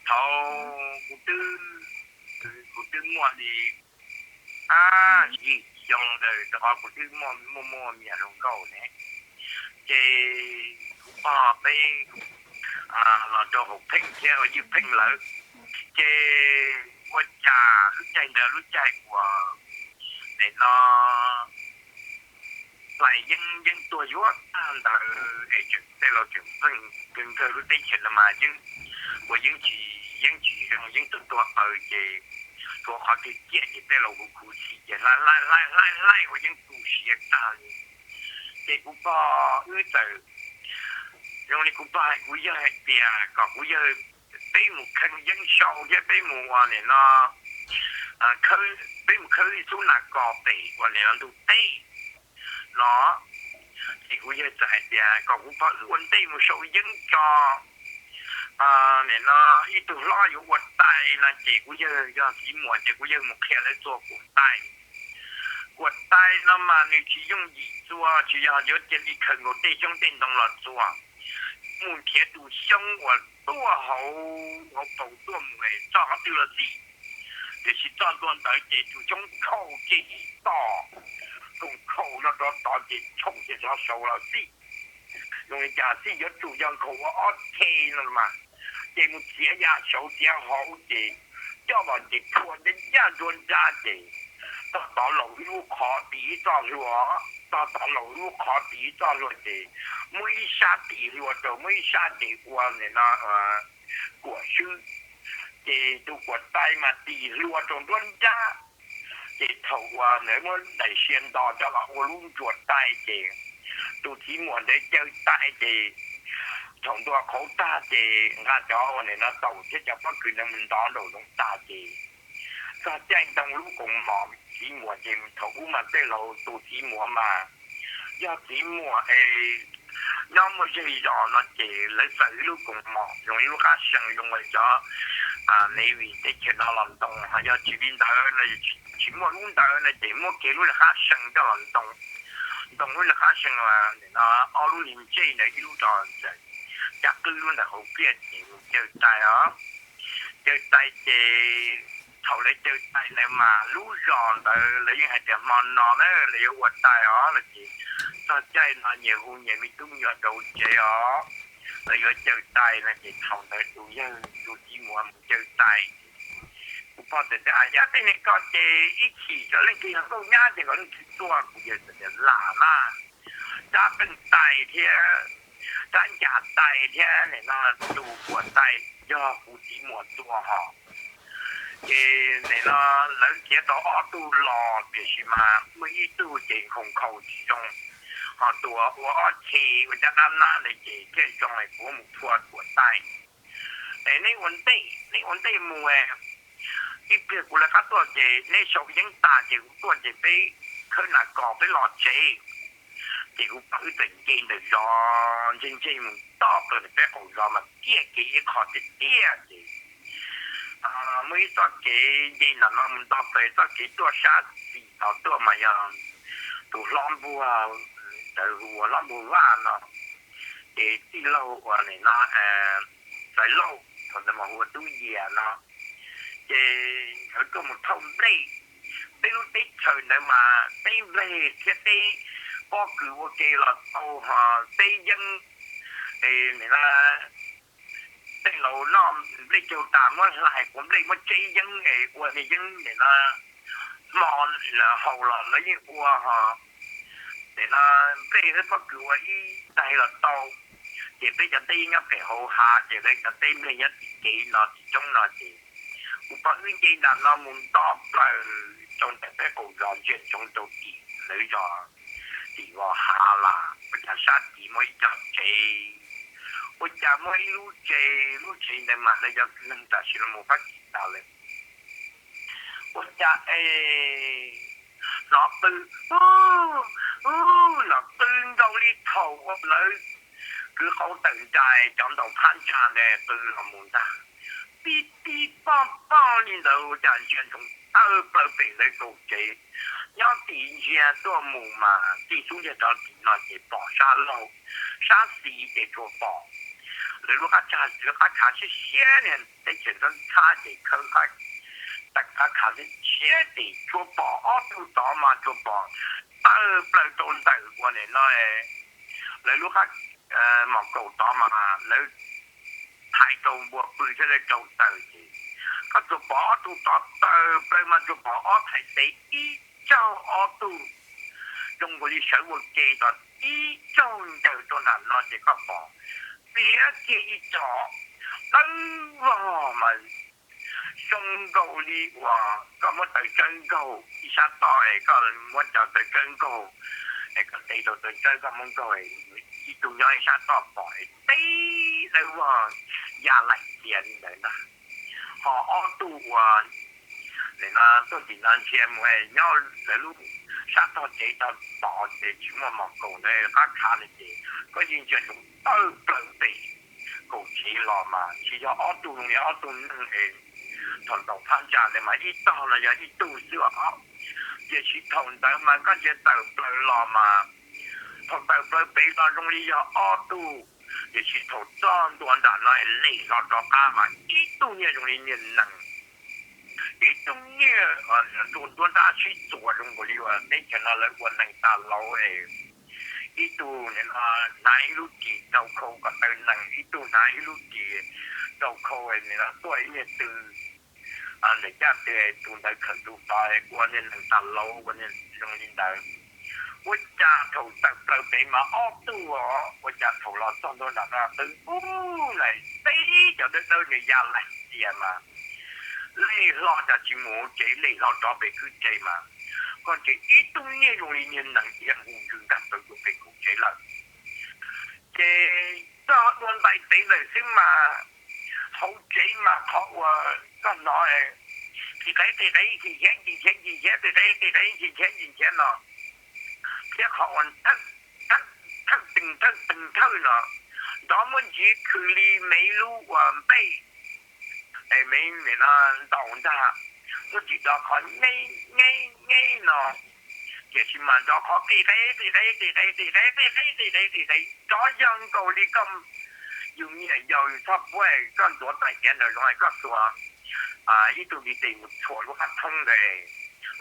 thầu cụ tư mua đi à gì trong đời đó cụ tư mua mía lông cầu này cái bé là cho học phim theo như phim lỡ cái con trà lúc chạy của để nó lại dân tua dúa là ấy chuyện đây là chuyện phần thơ lúc đấy chuyện là mà của dân tua ở cáiตัวเขาที่เจี๊ยบแต่เราคูชีเจี๊ยไล่ว่ายังกูเสียตาเลยเจ้ากูป้าเจอยังนี่กูป้ากูยังให้เปียก็กูยังไปหมู่คันยังชาวยังไปหมู่ว่าเนี่ยนะเคยไปหมู่เคยสู้หนักกอบตีว่าเนี่ยเราดูตีเนาะที่กูยังจะให้เปียก็กูป้าวันตีหมู่ชาวยังจอเนี่ยนะอีตัวล้ออยู่วัดใต้นะเจ้ากูยังสีหมวดเจ้ากูยังหมกแค่เลยตัวกูใต้กวดใต้นะมาเนี่ยที่用อีตัวที่ยังเยอะเจริญขึ้น我弟兄电动了做目前都生活多好我保多没找到了事就是找到大家就从口技到从口那个大家冲着他收了事用一家事要主要口我OK了嘛这么节呀手节好的叫我的破人家专家的到老路考第一张是我到老路考第一张了的每下地我都每下地我呢那过去这都过带嘛地我都专家这头啊呢我来先到这了我路做带的都提莫的叫带的从ตัวเขาตาเจงาจอวันนี้นะเต่าที่จะพักคืนมันตอนเราลงตาเจก็แจ้งตรงลูกกงหมอสีหมัวเจมเขาอุ้มมาได้เราตัวสีหมัวมายอดสีหมัวย้อมมาใช่ยอนะเจเลยใส่ลูกกงหมอ用ลูกค้าสั่ง用嚟咗你為的其他運動係有住邊度咧全部運動咧點麼幾路客上嘅運動動會客上話嗱我路連接呢一路就一個路係好邊就大啊就大嘅頭你就大你嘛路上就你係條問路咧你要活大啊你就真係那嘢好嘢咪都要到這啊你要就大咧就頭你都要都只冇就大我覺得啊一定你個嘅一起咗你見到啱嘅嗰啲多嘅嘢就難啦加更大啲咱家大天你那都过大要胡子莫多哈你那人接到都老必须嘛每一度健康口之中好多我去我家那里嘅這種係古木拖過大你穩定冇一邊過嚟加多嘅你屬應大嘅多嘅俾佢嗱講俾落者thì cũng tự tình game được do trên to rồi bé còn do mà kia cái khó thì kia thì mấy đó cái gì là nó mình đọc về đó cái tua sát gì đó tua mà giờ tụ lom bùa từ hùa lom bùa nó thì đi lâu qua này nó phải lâu còn mà hùa tu gì nó thì phải có một thông đây tiêu tích thời này mà tiêu về cái tiêu có cử ok là tàu tây dân thì người ta tây lầu nó đi chiều tạm nó lại cũng đi mất chơi dân này qua thì dân người ta mòn là hầu là lấy như qua họ thì nó tây nó có cử ý đây là tàu thì bây giờ tây nó phải hầu hạ thì bây giờ tây này nhất kỳ nó trong nó thì cũng có những cái là nó muốn tóm là trong cái cổ giòn chuyện trong đầu kỳ lấy rồi thì vào hạ là bây giờ sát thì mới chọn chế bây giờ mới lúc chế này mà bây giờ nên ta sẽ một phát triển tạo lên bây giờ nó từ nó từ đâu đi thầu lại cứ không tự trái trong đầu phán trả này từ là muốn ta bí bao nhiêu đầu chẳng chuyện从二北来搞chế要底下做木嘛，地中间找地那些宝沙漏，沙石的做宝，你如果查是些年在全身查的看看，大家查是些的做保都打嘛做保，不到到我呢那你如果毛狗打嘛，你太到我背出来做到的，佢做保都打不嘛做保係第一周都用嗰啲生活記錄。一種就做難咯，這個房，別記咗，等我們送到呢話，咁我對真高，一下到誒個我就對真高，個地度對真咁樣高誒，一度有一下到房，低你話廿嚟錢嚟啦，學我都話，你嗱都電單車誒，有嚟路。sát到這就打的全部莫講咧，佢卡嚟嘅，佢現在用地搞起來嘛，只有我都能誒，同到參加你嘛，一到了又一到少啊，也是同到嘛，嗰隻到來嘛，同到比較容易有我都，也是同裝多人來嚟到到家嘛，一到也容易能。一種嘢做大去做中國呢話，你見到你揾能大佬誒，呢度你話哪一路地就靠個對能，呢度哪一路地就靠誒，你話都係呢度你家嘅做大程度大，揾你能大佬揾你用領導，我家頭就俾嘛都我家頭啦裝到嗱嗱都嚟，飛就得到你廿嚟啲嘛。你老就只冇幾你老咗俾佢計嘛，嗰隻一種呢種嘅人能人互相得到就俾佢計啦。多問題俾嚟先嘛，好幾嘛學話咁耐誒，幾錢咯，一學完定偷咯，咱們只距離美路完備。誒美啦，當咋？我知道佢啱咯，其實問咗佢地，咗樣到你咁用嘢又差唔多咁多大件嚟攞嚟嗰個呢度你哋錯咗一通嘅，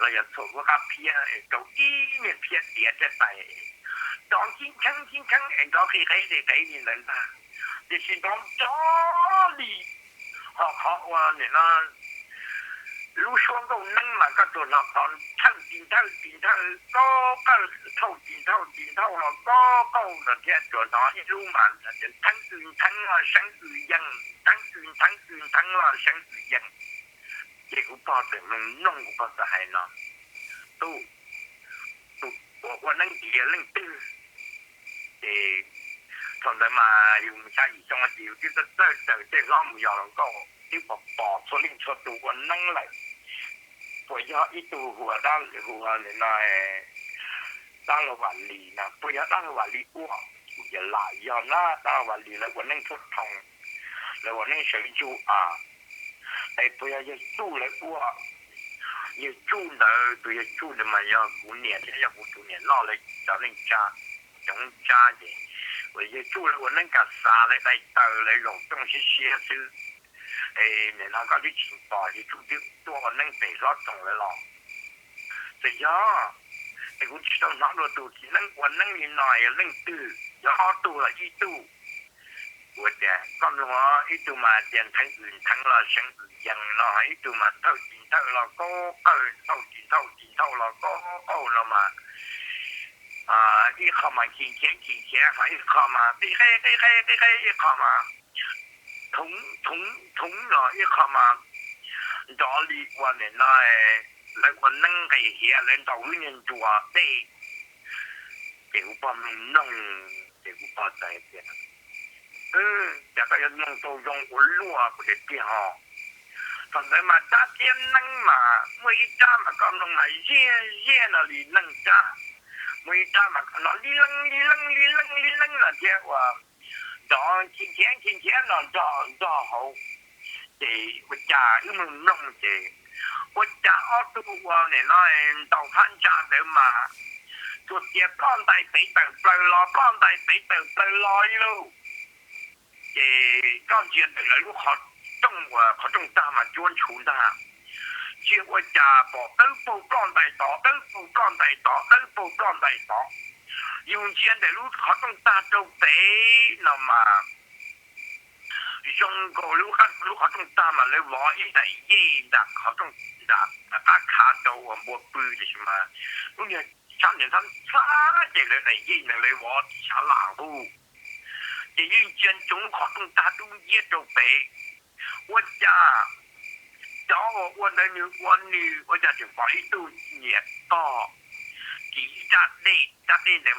嚟又錯咗一片，就一面片碟隻大，當天誒咗佢你能啦，你是講咗你。學話你啦，如說到能嘛，個做落當電偷咯，高就聽做到一路嘛，就吞啦，生魚人，吞啦，生魚人，這個包就弄個包就係啦，都我能同埋嘛，用下以上嘅條件都即係攞唔有能夠呢個博出拎出到個能力，不要一度和到你那到了วันนี้นะ不要到了วันนี้ว่าอย่าหลายอย่างนะ到了วันนี้แล้ววันนั้นทุกทองแล้ววันนั้น谁就不要一住了ว่า一住的对一住的嘛要5年，要5年老了找人家用家的。我也做了，我能干啥嘞？来到来用东西写书，你那个的情况，你做的多能背了懂了咯。这样，我知道哪个东西能我能原来也能读，有好多了一读，我的，咁我一读嘛电睇完睇啦，想人啦，一读嘛偷啦，偷啦，高啦嘛。一號嘛錢，還一號嘛，你一號嘛，同了一號嘛，到你我們那來我能給些人到人做對，這個把弄，這個把在邊，這個要弄到用我路不得變好，反正嘛大件能嘛，每一家嘛咁弄嘛，熱那裡能家。每家嘛，那哩楞啦，即係話，當錢啦，做好，我家因為弄嘅，我家我都話你那到參加的嘛，做啲幫大俾咯，这刚见的了，如好动我好动大嘛，专出的。接我家宝都不讲大道，都不讲大道，都不讲大道。用钱的路好动大都北了嘛。用个路好动大嘛，来挖一代一的好动的，大卡都我摸不的什么，如果3年3差的来一能来挖下浪路。这用钱中好动大都也都北，我家。找我的女，我家就把一度年到，几家的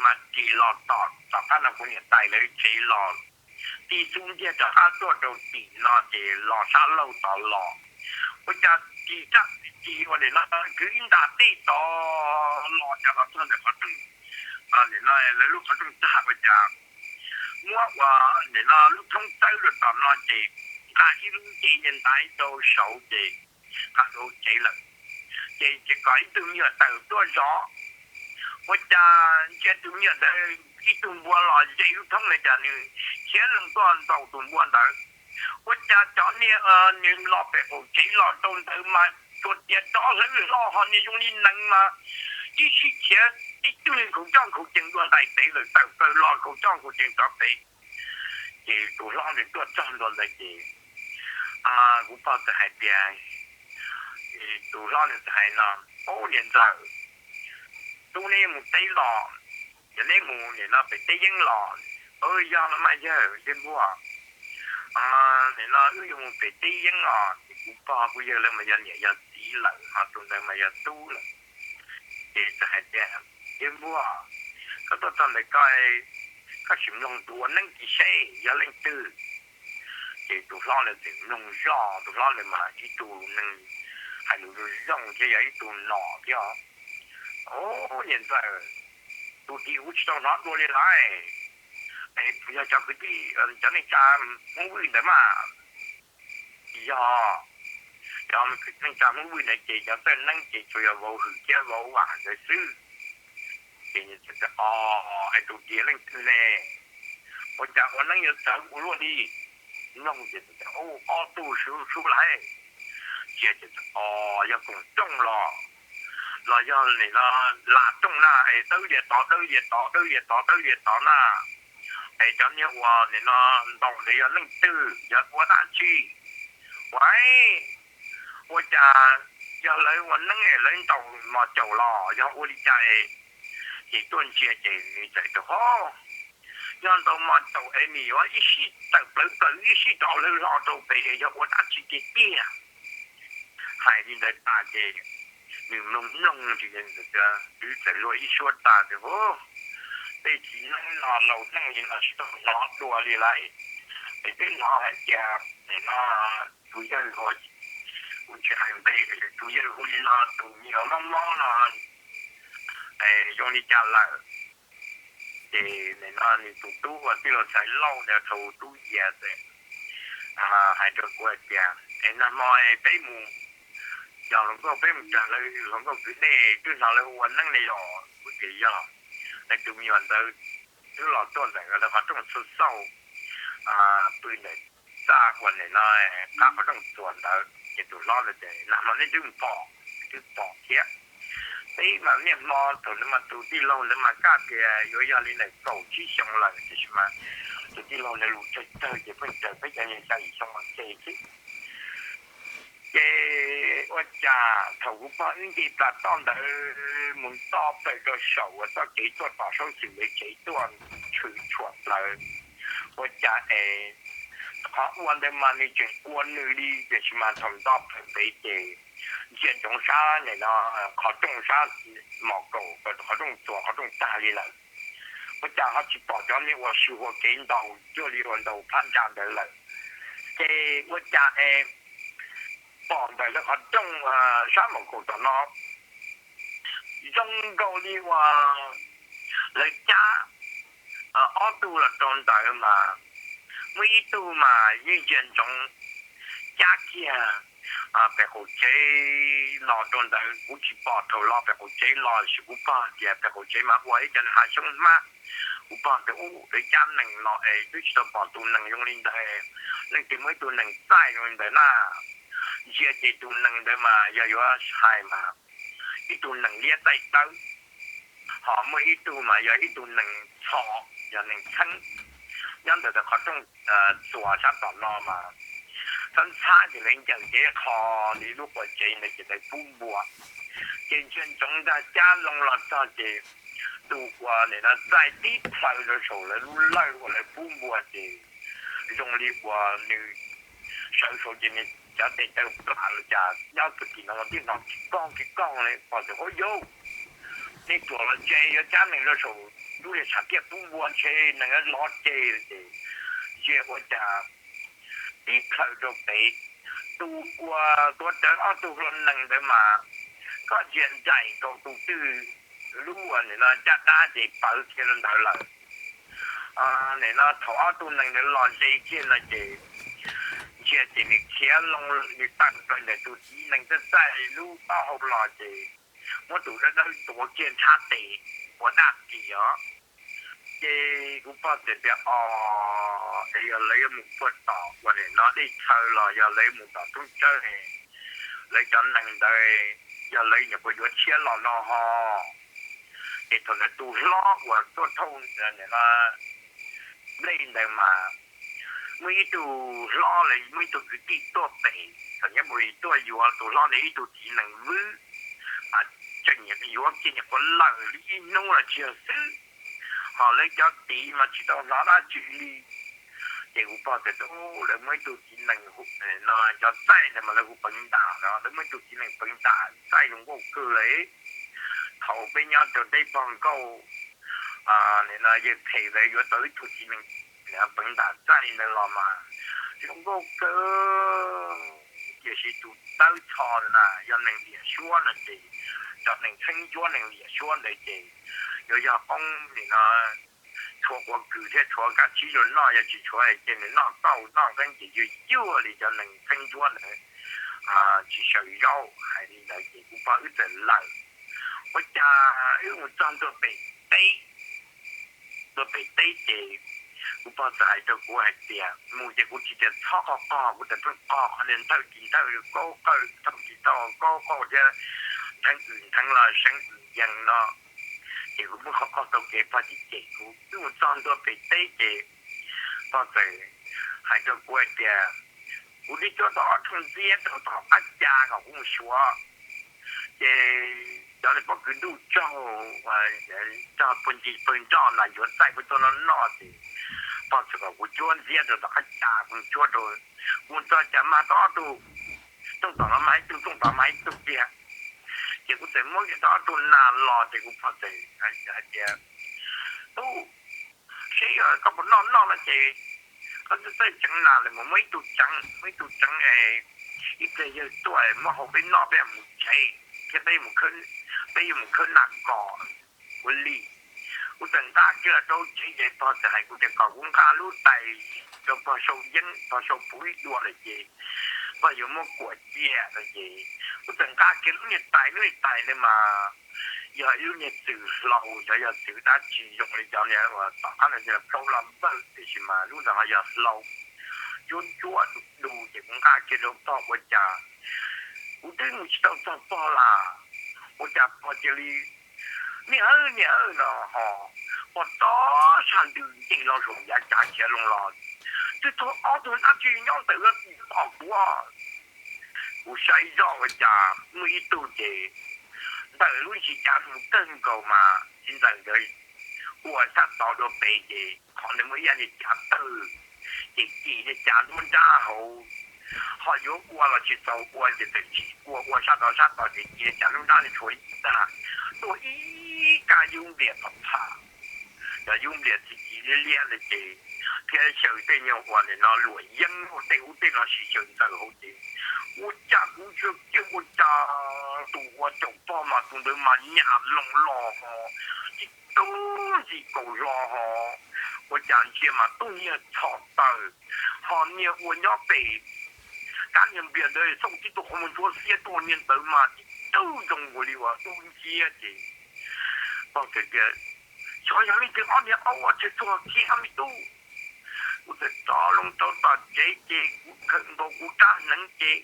嘛，几老到他那个年代来几老，第中间就他做到地那的老沙路到老，我家几我的那军大地到老家他做的好正，你那路好正大我家，我你那路通走了到那的。他一路几年代都熟的，他都这了，这个一顿月到多少？我家这顿月的一顿我了，这有通来讲呢，前人多到顿我的，我家找你老伯父这老东头嘛，昨天早上老好你用你能吗？一起钱一顿口张口经过来对了，到老口张口经到对，这多少人多赚到那个。我报在海边，多少年在呢？5年在，多年冇得了，一年冇年啦被得赢了，2样了嘛就赢过年啦又冇被得赢啊，我报不要了嘛要年要低了，中间嘛要多了，在海边赢过，嗰度真係佢形容多能幾些，要能多。这多少人在弄上，多少人嘛，一度能还有让这样一度拿掉。现在都第5到哪多里来？不要讲个的，叫你家我为的嘛，要么能家我为的这要在能这就要我后天我玩的事，这你这个还都别人去呢，我讲我能有走不落地。弄的都出来，这就是要共种了，那要你那拉种啦，都也到啦，叫你话你那到你要能得要过大去，喂，我家要来我能人到嘛走了，要我的家这段时间你在的好。让到嘛到你我一时到一时到了老到北要我打起个店，还你在大街，你弄这个就在罗一说大的被几能拿老能人那是到拿多里来，被拿还家那主要我去还被主要我拿都你要慢慢啦，用你家来。你那你都我这个才老的头都也的，还得国家，那么北母，要能够北母讲了，能够给你至少了我能力哦，不这样，那就没有的，就老多那个的话，这种吃烧对的，炸过的那他不种做的，也都老了的，那么你就包贴。嘛面包都那么都地路那么改变，有要你来搞起上来就是嘛，都地路来路这也不这不讲人家以上这些，我家头发你的达到的门到这个手我到几段把手指为几段去出来，我家他我的嘛你就我女的就是嘛从到北的。这种啥呢？好种啥毛狗，好种做好种大的了。我讲好去保障你，我是我跟到这里轮到潘家的了。我讲帮的了好种啥毛狗的呢？种狗的话，来家澳洲了种的嘛，每度嘛一件种家家。白虎仔老种的，估计包头老白虎仔老是不包的，白虎仔嘛，我一阵还凶嘛，我把这我家能拿就是说把都能用领的，能点么都能再用的那，这些都能的嘛，要有菜嘛，一都能列在刀，好么一都嘛，要一都能炒，要能称，样子的好种做下到那嘛。真差就能讲这好，你如果这呢就在补补，健全中的家弄了这些，如果你那在地头的时候来路来我来补补的，用力我你手手就你家得都不好了家，要不然我电脑讲嘞，或者我有，你做了这要家人的时候，有的啥别补补去那个老这的，这我讲。đi khởi đầu đấy tu qua tu tới ở tu lần lần đấy mà có chuyện dạy cầu tu tư lúc này là chắc đã thì bảo kia lần đầu là này là thọ tu lần này là gì kia là gì chuyện thì mình kia long mình tăng rồi này tu chỉ lần tới dạy lúc bao học là gì muốn tu ra đâu tu chuyện khác thì của đạt gì đó cái cũng có thể biết thì lấy một phần tỏ và để nó đi chơi là giờ lấy một tỏ tung chơi này lấy cho năng đây giờ lấy những cái chuyện chia là nó ho thì thôi là tu lo và tu thông này là lên đây mà mấy tu lo là mấy tu cái gì tu bể thành ra mấy tu yêu tu lo này tu chỉ năng vư à chân những cái yêu chỉ những cái lời lý nông là chia sẻ họ lấy cho tí mà chỉ tao nó đã chịu đi thì cũng bao giờ đâu là mấy tụi chỉ năng hụt nó cho tay thì mà là hụt bệnh đà đó là mấy tụi chỉ năng bệnh đà tay cũng có cơ lấy hậu bên nhau từ đây bằng câu nên là việc thầy về vừa tới tụi chỉ năng là bệnh đà tay này là mà cũng có cơ也是tụi tới thò là do năng địa xua là gì cho năng thanh chúa năng địa xua là gì有些帮你呢，错过具体错个只有那也只错系见你那到那跟住就要你就能听咗你只需要系你嚟嘅古巴一直嚟，我家因為我裝到被低，都被低嘅古巴就係到古係啲，冇只古只只錯個我就都可能偷見偷高高甚至到高高啫，聽完聽啦，醒唔應咯。thì cũng không có đâu kể phải chỉ cũng cứ một trăm đô bị tây thì bao giờ hai đứa quay tiền cũng đi chỗ đó thằng kia chỗ đó ăn cha cũng không xóa thì đó là có cái đủ cho và cho phần cho là chỗ tại của tôi nó thì bao giờ cũng chỗ ăn kia rồi ăn cha cũng chỗ rồi muốn cho cha mà đó tu trong đó là máy tu trong đó máy tu kia thì cũng sẽ mỗi cái đó tôi là lo thì cũng phải thì hay tu khi có một non là gì có tới chẳng là một mấy tu chẳng này ít cái giờ tuổi mà học bên nó bên một chạy cái đây một cơn nặng cỏ của lì của tận ta chưa đâu chỉ vậy thôi thì hay của tận cỏ cũng khá lú tay cho vào sâu dân vào sâu bụi đua là gì và有么国家的嘢，我等下見到你大咧嘛，又有你做路，又有做得住用嚟講嘢話，可能就高林不就是嘛，路上有路，做路就更加見到多國家，我對我知道做多啦，我就我這裡，你好咯，嗬，我多上到電腦上一架車龍咯。这从澳洲那去要得了好多啊！我下一招我家每都得，但是论起家数更高嘛，现在的我下到了北的，可能我让你家多，这几的家都家好，还有我了去找我就是我下到的这家都让你出一大，我一家用点不怕，要用点自己的练的这。cái sự tình yêu của nó lùi dân của tên nó sử dụng từ hậu thế, tôi cha cũng chưa chưa tôi cha tụ qua chồng to mà tụi tôi mà nhà lồng lò họ, chỉ tôi chỉ cầu lo họ, tôi cha chỉ mà tôi nhớ chọn từ, họ nhớ tôi nhớ về, cá nhân biệt đời sống chỉ tôi không muốn做些多年的嘛，都用我的话，都些的，包括个。cho những cái anh ấy ở trên chỗ kia anh tu我在大龙到大姐姐，我看到我家能姐，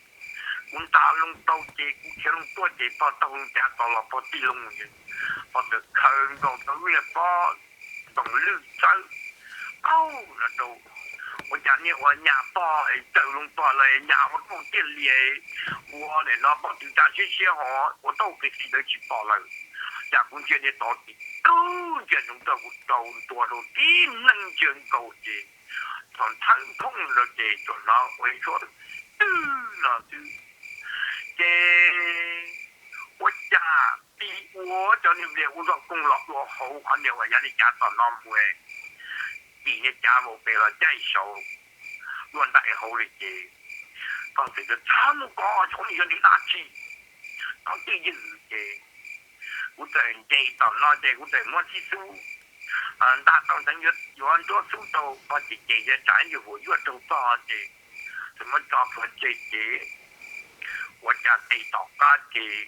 我大龙到姐，我看龙多姐把大龙家到了把地龙人，把这看到到了把动绿洲，哦那都。我家呢，我nhà bò ấy tự luôn bò lại nhà我都店里ấy，我呢那帮人家这些哈，我都给谁都去bò lại，家公家呢到底都这种到到多少低能见高的，从腾空了的就那我说，那就这我家比我叫你们我说功劳多好，看见我家里家到那么哎。第一家务俾我真係數，亂得係好嚟嘅。當時就差唔多從你嗰啲垃圾，當啲嘢嘅，我就係記得啦，即係我就冇知數，但當陣有很多數到，我自己嘅仔要會要做多嘅，什麼做佢自己，我就地道家嘅，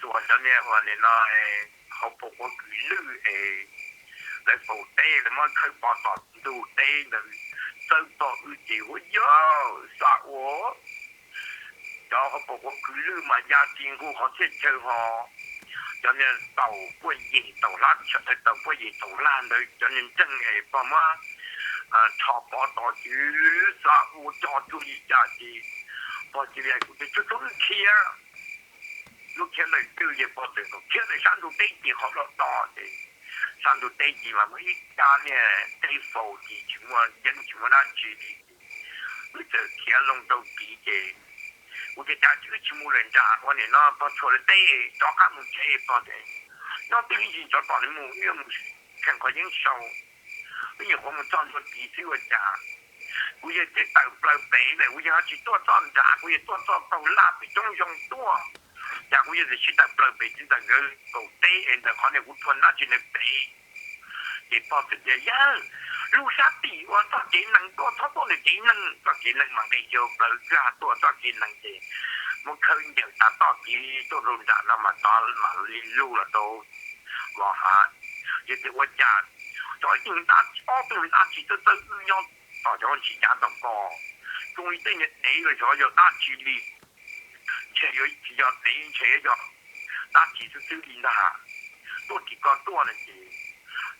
做咗呢我哋啦誒，好不過佢呢誒。來補地，你們開發達到地呢，收到一啲我有殺我，然後不過佢呢嘛也見過好些場呵，有人到不嘢到爛出嚟，到不嘢到爛嚟，有人真係爸媽插把到住殺我抓住一家子，把這邊佢哋出咗去啊，lúc kia này tiêu diệt bỏ tiền, kia này sang đồ tây thì họ lo to thì sang đồ tây gì mà mấy cha nè tây phổ thì chúng mà dân chúng mà đang chỉ thì bây giờ kia long đầu bị cái cái cha chữ chúng mua lên cha quan này nó bỏ cho tây cho các mình chơi bỏ tiền nó tự nhiên cho bỏ lên mua nhưng khen có những sâu bây giờ có một trăm một tỷ xíu cha bây giờ cái tàu bờ bể này bây giờ chỉ toa trăm cha bây giờ toa tàu la bị trong trong toa cha bây giờ chỉ tàu bờ bể chỉ tàu cái tàu tây em là con này cũng thuần nó chỉ là bể để bỏ tiền để giá lúc sát tỷ qua cho kỹ năng toa thoát toa được kỹ năng cho kỹ năng mà để vô bờ ra toa cho kỹ năng gì một khơi nhiều ta to kỹ tôi luôn trả nó mà to mà lưu là tôi và hả vậy thì tôi cha cho chúng ta chỉ tới nhau tỏ cho chị cha tao có终于等你第一个叫叫大距离，且有比较等且叫大几十周年的哈，多几个多了的，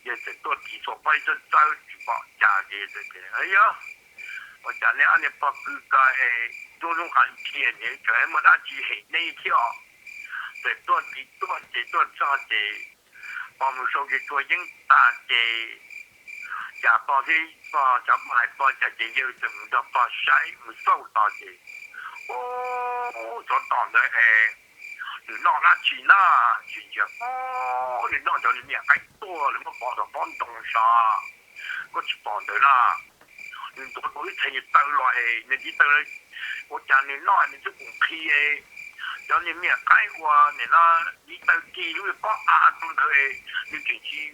也是多几所摆着走去把家的这个，哎呀，我家里安尼把自个诶多种很便宜，全部拿去黑那一条，再多少的，我们说给做应大的。家包的包就买包就只有这么多包晒唔收到的，哦，就当的你拿那钱啦，钱就哦，你拿咗你咩解多，你冇包就幫動啥，我去幫佢啦，你多多啲錢要兜落去，你知道咧，我叫你拿你就唔批嘅。有你咩解話，你啦，你兜記你包壓到佢，你直接。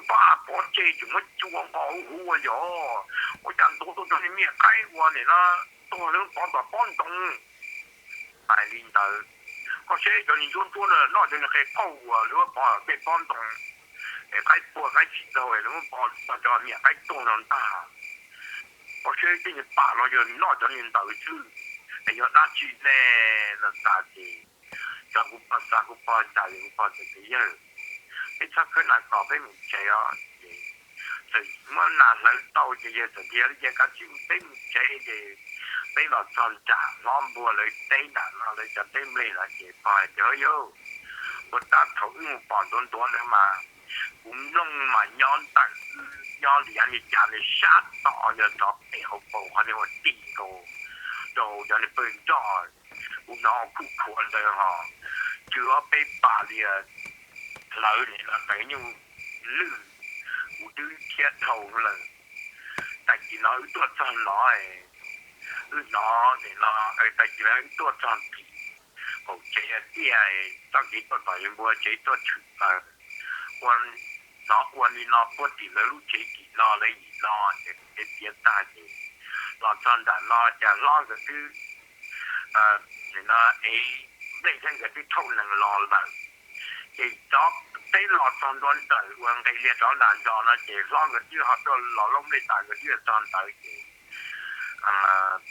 把把这怎么做好好啊哟！我讲多叫你咩解话嚟啦，多能帮到帮动，大领导，我写叫你做了，那就你系高啊，如果帮被帮动，解波解知道诶，如果帮叫咩解多能打，我写叫你把落就那叫你投资，要拿住咧，那啥嘅，三個八大零八就咁樣。你出去嚟講俾唔借啊？就乜難嚟到嘅嘢就啲啲嘢家錢俾唔借嘅，俾落賺賺，攞冇嚟低難啦，你就俾咩嚟嘅快咗喲！我打頭我幫到多啦嘛，咁弄埋樣得樣啲人哋家嚟殺到就作地好步，我哋話癲個，就有啲變咗，我攞酷酷嚟嚇，就要俾巴黎啊！lợi này là phải như lư một đứa chết thầu là tại vì nó tôi chọn nó nó thì nó tại vì nó tôi chọn thì hậu chế thì tao chỉ tôi phải mua chế tôi chụp quan nó có thì nó lúc chế thì nó lấy gì nó để biết ta thì nó chọn đã nó chả lo cái thứ thì nó ấy đây thành cái thâu năng lo là chỉ cho tới lọ tròn tròn tới quan cái liệt đó là do nó chỉ lo cái chứ họ cho lọ lông lên tại cái chứ tròn tới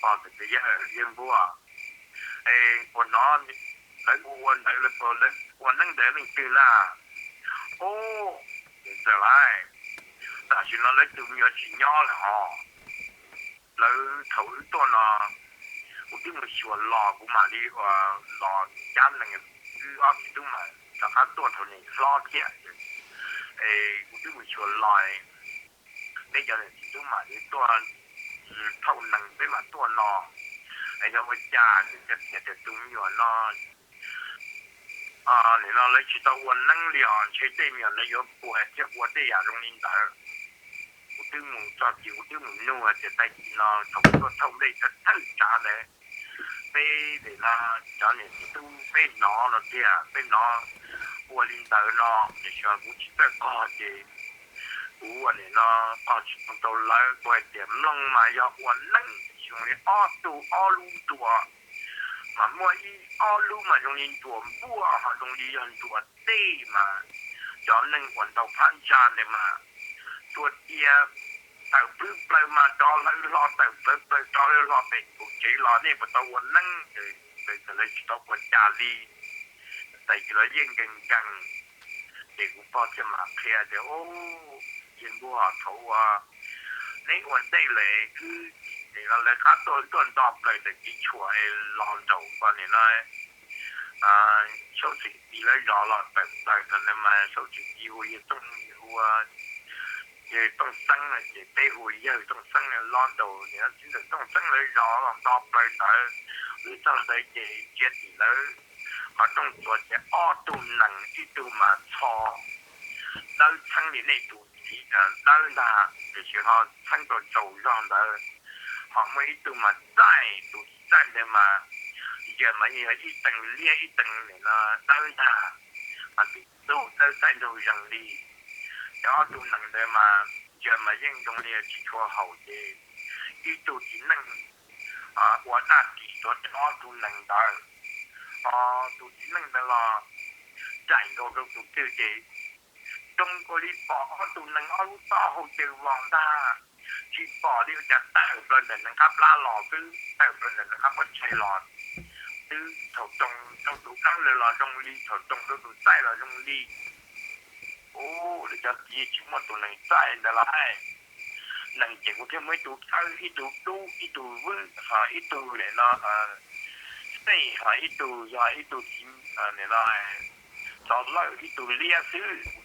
bao giờ cái yên bùa còn nó lấy quân lấy lực lấy quân năng để mình từ là ô trở lại ta chỉ nó lấy từ nhiều chỉ nhỏ là họ lấy thấu to nó cũng biết một số lò của mà đi lò chán là cứ áp dụng mà ta khác to thấu này lo kia cũng biết một số lò bây giờ là chỉ dụng mà đi to thấu năng với mà to nó giờ mới trả cái tung nhiều nó你那你知道我能量去对面那有不还结果这样容易打，我对门抓住我对门弄啊，就带进了，差不多偷嘞就偷炸嘞，被的啦，家里都被拿了的啊，被拿我领导呢，就说我去在搞的，我呢呢，去到来我点弄嘛要我能，像你二路多。mà mua y alu mà dùng in tuồng bua họ dùng đi dùng tuồng tê mà cho nên quần tàu phan cha này mà tuồng kia tàu bước plei mà cho lấy lo tàu plei cho lấy lo bệnh cũng chỉ lo này mà tàu quần năng để lấy tàu quần cha đi tại vì nó yên gần để cũng bao cho mà kia để ô yên bua họ thấu nên quần đây là cứ thì nó lại khác tôi tuần đọc lại để cái chùa ấy làm đầu và nên là số tiền đi lấy rõ là tại tại nên mà số tiền đi hồi trong về trong sân là chỉ tây hồi giờ trong sân là làm đầu thì nó chỉ là trong sân lấy rõ làm đọc lại tại lý do là chỉ chết thì nó ở trong chùa sẽ tu năng ít tu mà cho đâu sân thì này tu chỉ đâu là thì chỉ họ sân đồ dầu ra đó họ mới tu mà tại để mà giờ mà như ít tầng lia ít tầng này là đâu là mà bị tu đâu tại đâu rằng đi đó tu năng để mà giờ mà những trong lia chỉ cho hậu thì ít tu chỉ năng của ta chỉ cho tu năng đó tu chỉ năng đó là chạy đồ đâu tu tiêu gì trong cái lý bỏ tu năng ở ta hậu tiêu vòng ta chỉ bỏ đi chặt tạo lên để nó cắp lá lò cứ tạo lên để nó cắp bật chạy lò cứ thầu trong tủ cắm lên lò trong ly thầu trong tủ tay là trong ly ô để cho gì chúng mà tụi này tay là lại năng chỉ có thêm mấy tủ tay ít tủ đu ít tủ vững ít tủ để nó xây ít tủ rồi ít tủ chim để nó cho lợi ít tủ lia xứ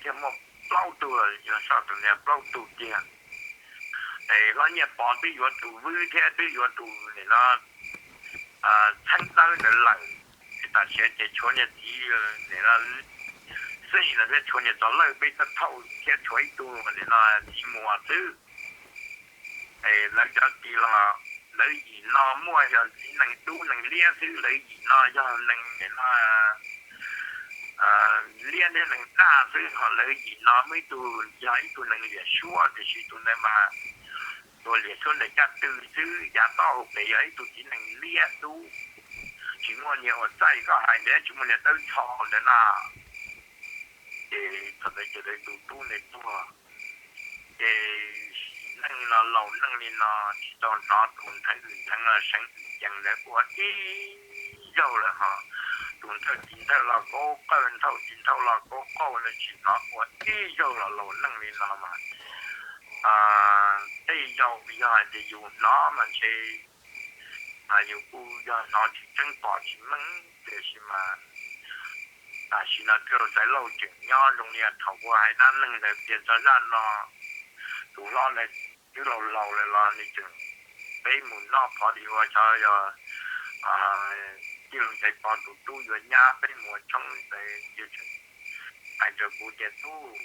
thêm một bao tủ rồi sao tụi này bao tủ kia nó nhập bọn bây giờ tụ vui thế bây giờ tụ này nó thanh tăng để lại thì ta sẽ để cho nhà gì để nó xây là để cho nhà cho lợi bây giờ thâu thế cho ít tụ mà để nó chỉ mua thứ là cho gì là lấy gì nó mua cho chỉ năng tu năng lia thứ lấy gì nó cho năng để nó lia để năng ta thứ họ lấy gì nó mới tụ giải tụ năng lia xua thì chỉ tụ này mà tôi liệt xuống để cho từ chứ giá to để ấy tôi chỉ năng lia tu chỉ muốn nhiều ở đây có hai đứa chúng mình tới thọ để là để thật đấy cho đấy tu này tu để năng là lâu năng lên là chỉ cho nó cũng thấy được thằng là sáng chẳng lẽ của ý dâu là họ cũng thấy chính theo là có cơn thâu chính theo là có câu là chỉ nó của ý dâu là lâu năng lên là mà đây dầu bây giờ thì dùng nó mà chỉ dùng u giờ nó chỉ chân bỏ chỉ mắng để xem mà chỉ là kiểu giải lâu chuyện nhau trong này thầu qua hai năm lần để tiền cho ra nó đủ lo này cứ lâu lâu lại lo đi chừng bây muốn nó bỏ đi qua cho giờ chỉ là chạy bỏ đủ tu rồi nhà bây muốn trong để điều chỉnh tại cho cụ tiền tu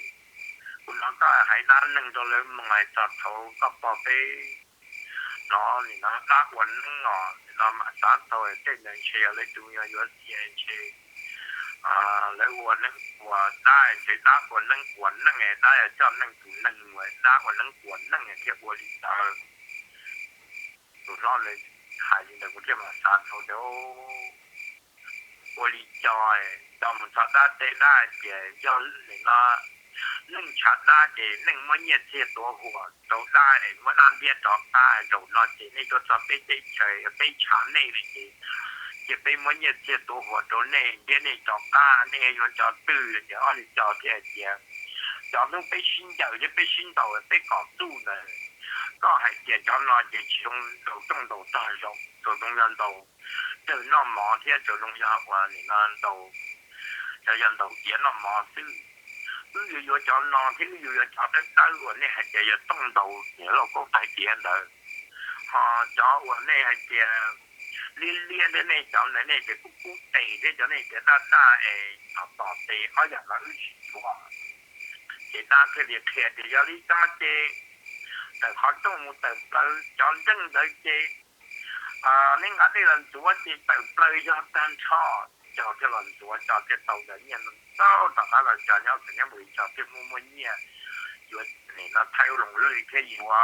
cũng nó có hải đan nâng cho lên ngoài trọt thấu có bỏ bê nó thì nó các quần ngỏ nó mà sát thôi trên nền xe lấy tụi nhau vô xe xe lấy quần nâng của đai thì đá quần nâng này đai ở trong nâng tụi nâng ngoài đá quần nâng này kia quần đi tờ tụi nó lên hải gì là cũng kia mà sát thôi đâu 我哩叫们查大的那些叫那能查大的能么嘢些多货，都大的我那边找大就那些那个查被被车被查内的些，也被么嘢些多货都内的那找大那个叫对的，我哩叫这些，叫能被熏掉就被熏到被搞住了。ก็ให้เกียรติย้อนรอยเกียรติชงตัวต้องตัวตายจบตัวตรงยันตัวเจอน้องหมอที่จะลงยากว่านี่นั่นตัวจะยันตัวเกียรติน้องหมอซื้ออยู่จอนนอนที่อยู่จอดได้ตั้งวันนี้ให้เกียรติต้องตัวเดี๋ยวเราก็ไปเกียรติเลยพอจอวันนี้ให้เกียรติliên đến này chỗ này này cái cú tì đấy chỗ này cái taต่อตีเขาอยากมาอื้อชัวcái ta cái việc thiệt thì do lý do chếแต่เขาต้องเติบโตจนถึงได้เจนี่งั้นที่เราตัวที่เติบโตยอดการชอบจอที่เราตัวจอที่โตได้เนี่ยมันโตแต่ถ้าเราจะเอาสิ่งนี้ไปจอที่มุ่งเนี่ยอยู่นี่เราไทยลงเลยแค่อยู่ว่า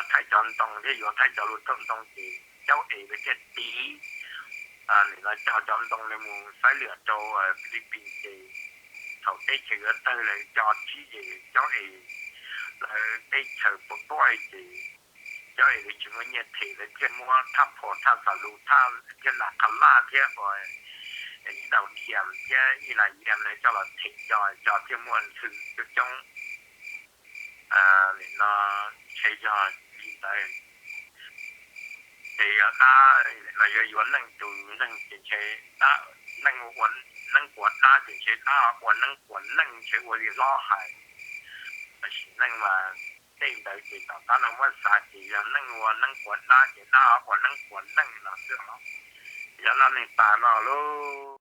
ไทยจอนตรงที่อยู่ไทยจอรุ่งตรงที่เจ้าเอ๋ไปแค่ตีนี่เราจอจอนตรงในหมู่สายเหลือโจฟิลิปปินส์เขาได้เชื้อเตยเลยจอที่เจ้าเอ๋ได้เชิญปุ๊บตัวไอ้จีเจ้าเอ๋ยจุดมันเนี่ยถือเลยเจ้ามัวทับพอทับสารุทับเจ้าหลักคันล่าเจ้าบ่อยไอ้ดาวเทียมเจ้าอีหลายเยี่ยมเลยเจ้าหลักถือจอยจอดเจ้ามันถือจุดจงนี่นะใช้จอยดีใจthì ta là do năng từ năng chính chế ta năng quấn năng quật ta chính chế ta quấn năng chế quật thì lo hại năng mà đây đấy thì ta năng mất sai thì năng quật ta chỉ ta quật năng là được đó giờ là mình ta nó luôn